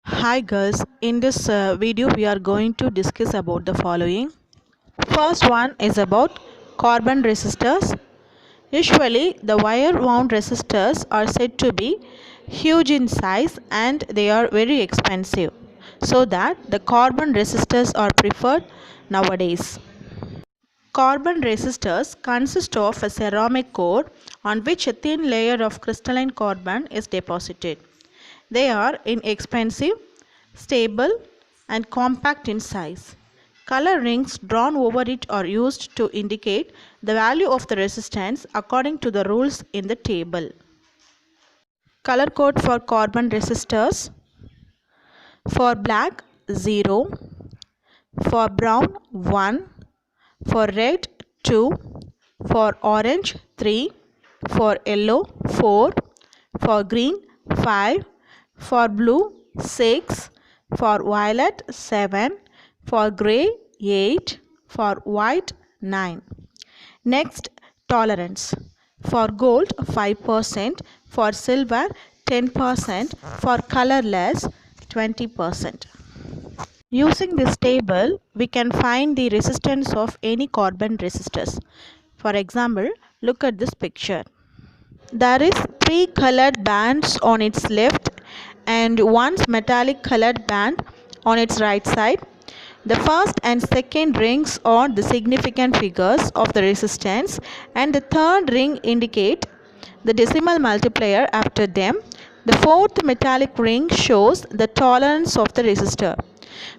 Hi girls, in this video we are going to discuss about the following. First one is about carbon resistors. Usually the wire wound resistors are said to be huge in size and they are very expensive, so that the carbon resistors are preferred nowadays. Carbon resistors consist of a ceramic core on which a thin layer of crystalline carbon is deposited. They are inexpensive, stable, and compact in size. Color rings drawn over it are used to indicate the value of the resistance according to the rules in the table. Color code for carbon resistors: for black 0, for brown 1, for red 2, for orange 3, for yellow 4, for green 5, for blue 6, for violet 7, for grey 8, for white 9. Next, tolerance: for gold 5%, for silver 10%, for colorless 20%. Using this table, we can find the resistance of any carbon resistors. For example, look at this picture. There is 3 colored bands on its left and one metallic colored band on its right side. The first and second rings are the significant figures of the resistance, and the third ring indicate the decimal multiplier after them. The fourth metallic ring shows the tolerance of the resistor.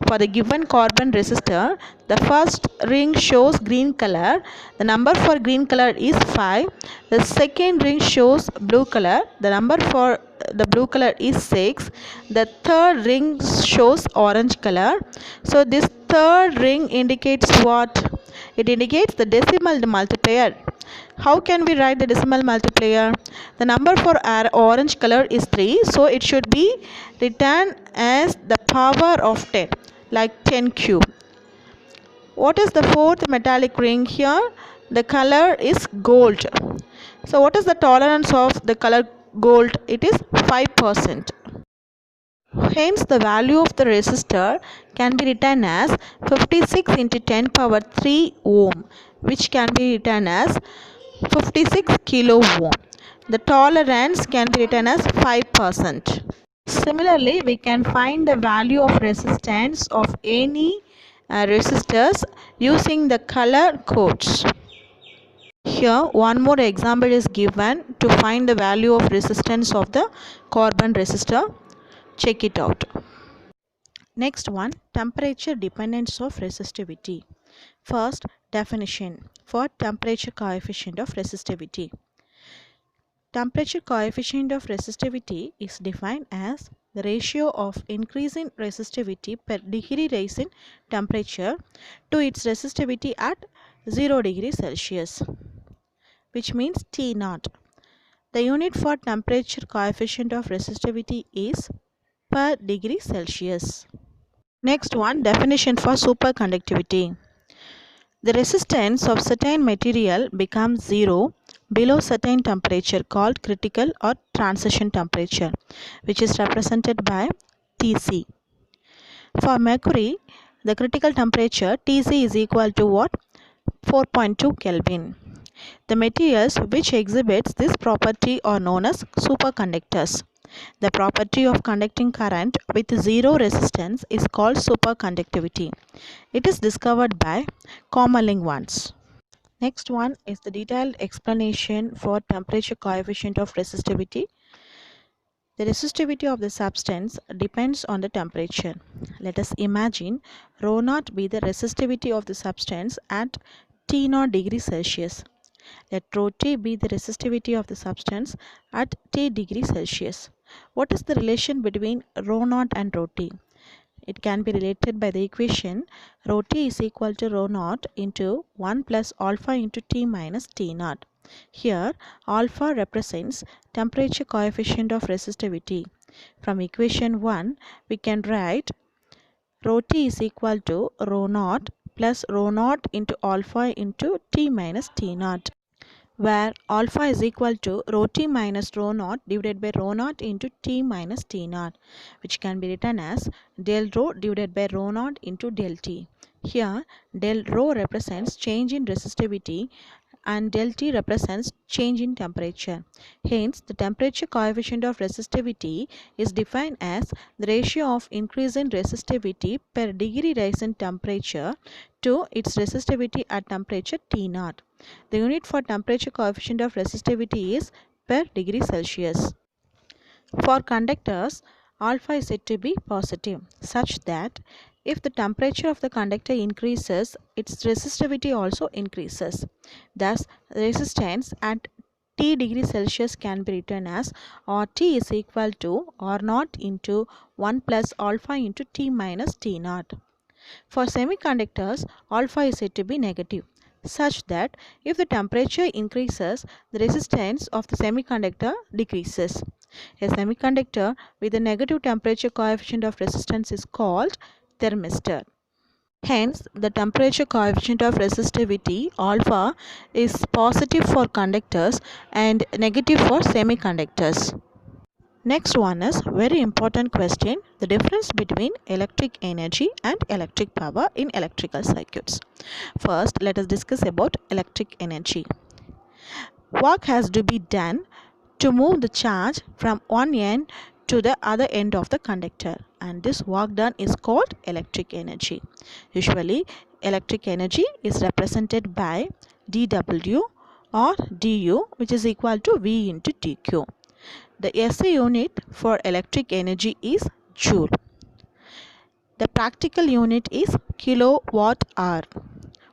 For the given carbon resistor, the first ring shows green color. The number for green color is 5. The second ring shows blue color. The number for the blue color is 6. The third ring shows orange color. So this third ring indicates what? It indicates the decimal multiplier. How can we write the decimal multiplier? The number for our orange color is 3, so it should be written as the power of 10, like 10 cube. What is the fourth metallic ring here? The color is gold. So what is the tolerance of the color gold? It is 5%. Hence, the value of the resistor can be written as 56 into 10 power 3 ohm, which can be written as 56 kilo ohm. The tolerance can be written as 5%. Similarly, we can find the value of resistance of any resistors using the color codes. Here, one more example is given to find the value of resistance of the carbon resistor. Check it out. Next one, temperature dependence of resistivity. First, definition for temperature coefficient of resistivity. Temperature coefficient of resistivity is defined as the ratio of increase in resistivity per degree rise in temperature to its resistivity at 0 degree Celsius, which means T naught. The unit for temperature coefficient of resistivity is per degree Celsius. Next one, definition for superconductivity. The resistance of certain material becomes zero below certain temperature called critical or transition temperature, which is represented by Tc. For mercury, the critical temperature Tc is equal to what? 4.2 Kelvin. The materials which exhibits this property are known as superconductors. The property of conducting current with zero resistance is called superconductivity. It is discovered by Commerlin-Wands. Next one is the detailed explanation for temperature coefficient of resistivity. The resistivity of the substance depends on the temperature. Let us imagine ρ naught be the resistivity of the substance at T0 degree Celsius. Let ρt be the resistivity of the substance at T degree Celsius. What is the relation between ρ0 and ρt? It can be related by the equation ρt is equal to ρ0 into 1 plus alpha into T minus T0. Here, alpha represents temperature coefficient of resistivity. From equation 1, we can write ρt is equal to ρ0 plus ρ0 into alpha into T minus T0. where alpha is equal to rho t minus rho naught divided by rho naught into t minus t naught, which can be written as del rho divided by rho naught into del t. Here del rho represents change in resistivity and del T represents change in temperature. Hence, the temperature coefficient of resistivity is defined as the ratio of increase in resistivity per degree rise in temperature to its resistivity at temperature T0. The unit for temperature coefficient of resistivity is per degree Celsius. For conductors, alpha is said to be positive, such that if the temperature of the conductor increases, its resistivity also increases. Thus, resistance at T degree Celsius can be written as RT is equal to R naught into 1 plus alpha into T minus T naught. For semiconductors, alpha is said to be negative, such that if the temperature increases, the resistance of the semiconductor decreases. A semiconductor with a negative temperature coefficient of resistance is called thermistor. Hence, the temperature coefficient of resistivity alpha is positive for conductors and negative for semiconductors. Next one is very important question, the difference between electric energy and electric power in electrical circuits. First, let us discuss about electric energy. Work has to be done to move the charge from one end to the other end of the conductor, and this work done is called electric energy. Usually, electric energy is represented by dW or du, which is equal to V into dQ. The SI unit for electric energy is joule. The practical unit is kilowatt hour.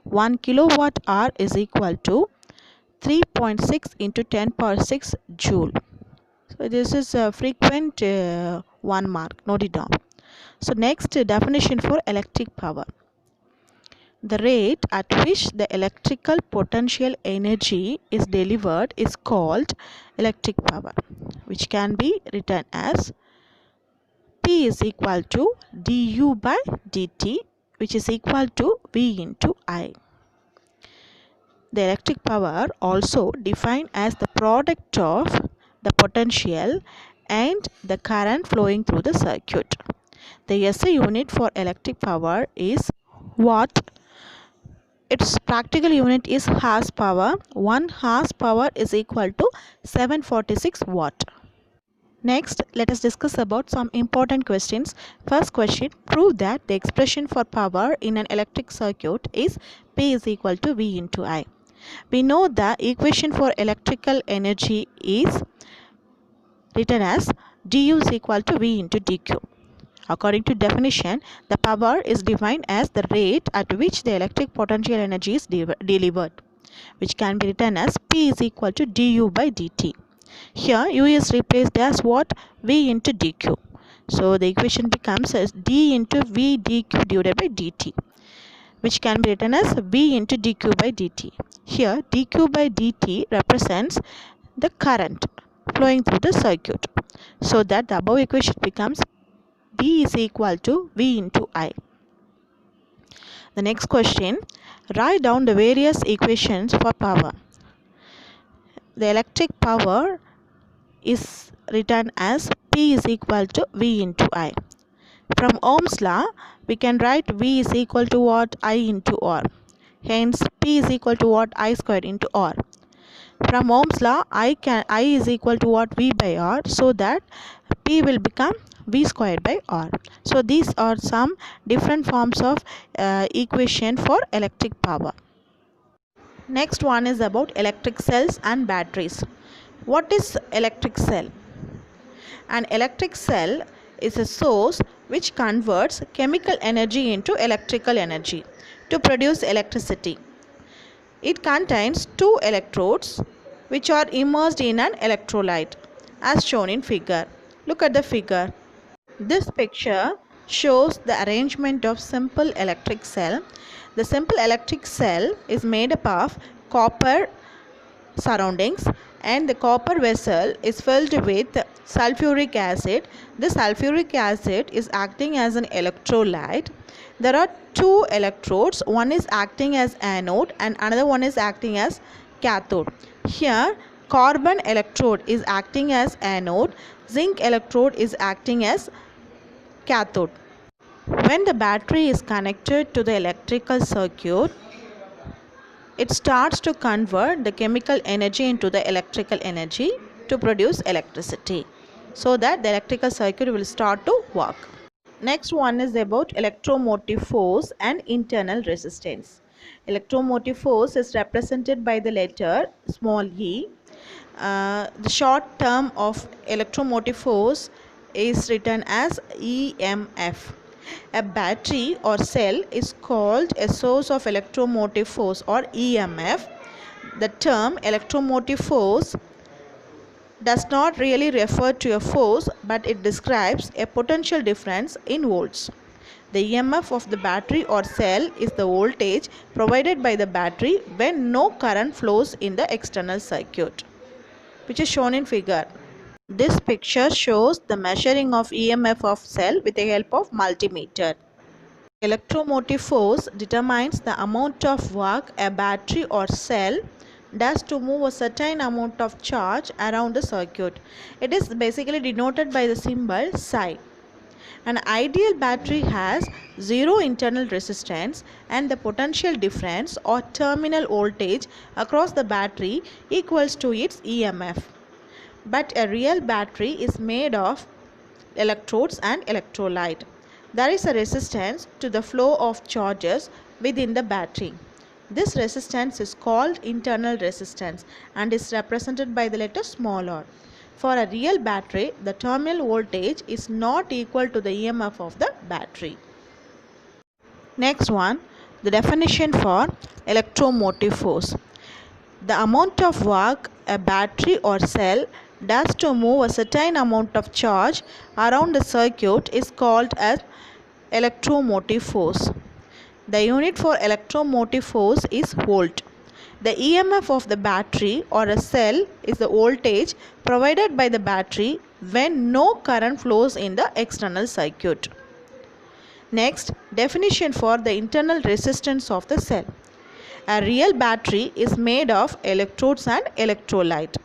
1 kilowatt hour is equal to 3.6 into 10 power 6 joule. So this is a frequent 1 mark. Note it down. So next definition for electric power. The rate at which the electrical potential energy is delivered is called electric power, which can be written as P is equal to du by dt, which is equal to V into I. The electric power also defined as the product of the potential and the current flowing through the circuit. The SI unit for electric power is watt. Its practical unit is horsepower. 1 horsepower is equal to 746 watt. Next, let us discuss about some important questions. First question, prove that the expression for power in an electric circuit is P is equal to V into I. We know the equation for electrical energy is written as du is equal to V into dQ. According to definition, the power is defined as the rate at which the electric potential energy is delivered, which can be written as P is equal to du by dt. Here U is replaced as what? V into dq. So the equation becomes as d into V dq divided by dt, which can be written as V into dq by dt. Here dq by dt represents the current flowing through the circuit. So that the above equation becomes D is equal to V into I. The next question, write down the various equations for power. The electric power is written as P is equal to V into I. From Ohm's law, we can write V is equal to what? I into R. Hence, P is equal to what? I squared into R. From Ohm's law, I is equal to what? V by R, so that P will become V squared by R. So these are some different forms of equation for electric power. Next one is about electric cells and batteries. What is electric cell? An electric cell is a source which converts chemical energy into electrical energy to produce electricity. It contains two electrodes which are immersed in an electrolyte as shown in figure. Look at the figure. This picture shows the arrangement of simple electric cell. The simple electric cell is made up of copper surroundings, and the copper vessel is filled with sulfuric acid. This sulfuric acid is acting as an electrolyte. There are two electrodes, one is acting as anode and another one is acting as cathode. Here carbon electrode is acting as anode, zinc electrode is acting as cathode. When the battery is connected to the electrical circuit, it starts to convert the chemical energy into the electrical energy to produce electricity, so that the electrical circuit will start to work. Next one is about electromotive force and internal resistance. Electromotive force is represented by the letter small e. The short term of electromotive force is written as EMF. A battery or cell is called a source of electromotive force or EMF. The term electromotive force does not really refer to a force, but it describes a potential difference in volts. The EMF of the battery or cell is the voltage provided by the battery when no current flows in the external circuit, which is shown in figure. This picture shows the measuring of EMF of cell with the help of multimeter. Electromotive force determines the amount of work a battery or cell does to move a certain amount of charge around the circuit. It is basically denoted by the symbol psi. An ideal battery has zero internal resistance and the potential difference or terminal voltage across the battery equals to its EMF. But a real battery is made of electrodes and electrolyte. There is a resistance to the flow of charges within the battery. This resistance is called internal resistance and is represented by the letter small r. For a real battery, the terminal voltage is not equal to the EMF of the battery. Next one, the definition for electromotive force. The amount of work a battery or cell does to move a certain amount of charge around the circuit is called as electromotive force. The unit for electromotive force is volt. The EMF of the battery or a cell is the voltage provided by the battery when no current flows in the external circuit. Next, definition for the internal resistance of the cell. A real battery is made of electrodes and electrolyte.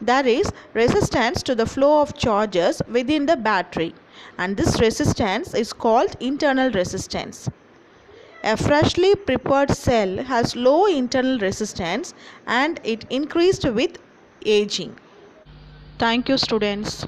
There is resistance to the flow of charges within the battery, and this resistance is called internal resistance. A freshly prepared cell has low internal resistance and it increased with aging. Thank you, students.